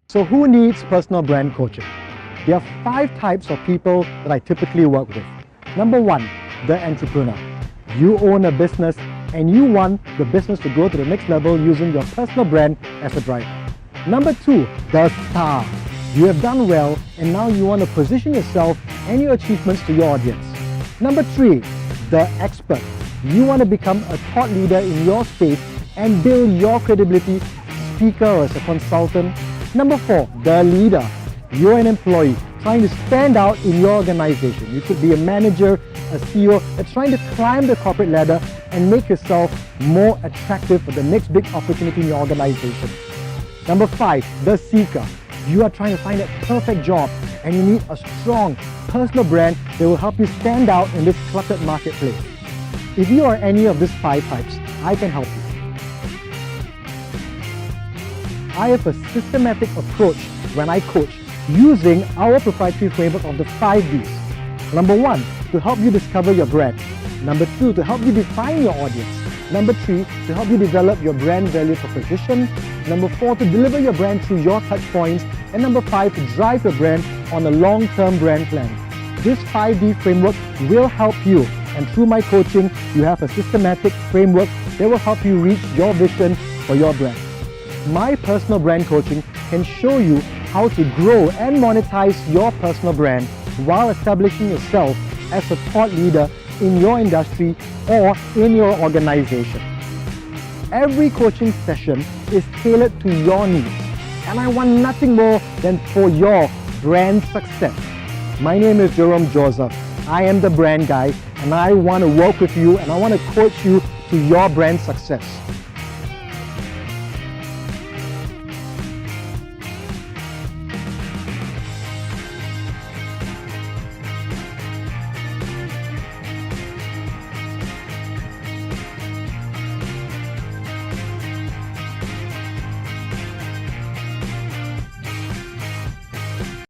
So who needs personal brand coaching? There are 5 types of people that I typically work with. Number 1, the entrepreneur. You own a business and you want the business to go to the next level using your personal brand as a driver. Number 2, the star. You have done well and now you want to position yourself and your achievements to your audience. Number 3, the expert. You want to become a thought leader in your space and build your credibility, speaker or as a consultant. Number 4, the leader. You're an employee trying to stand out in your organization. You could be a manager, a CEO that's trying to climb the corporate ladder and make yourself more attractive for the next big opportunity in your organization. Number 5, the seeker. You are trying to find that perfect job and you need a strong personal brand that will help you stand out in this cluttered marketplace. If you are any of these 5 types, I can help you. I have a systematic approach when I coach using our proprietary framework of the 5 Ds. Number 1, to help you discover your brand. Number 2, to help you define your audience. Number 3, to help you develop your brand value proposition. Number 4, to deliver your brand through your touch points. And number 5, to drive your brand on a long-term brand plan. This 5D framework will help you, and through my coaching, you have a systematic framework that will help you reach your vision for your brand. My personal brand coaching can show you how to grow and monetize your personal brand while establishing yourself as a thought leader in your industry or in your organization. Every coaching session is tailored to your needs, and I want nothing more than for your brand success. My name is Jerome Joseph. I am the brand guy, and I want to work with you and I want to coach you to your brand success.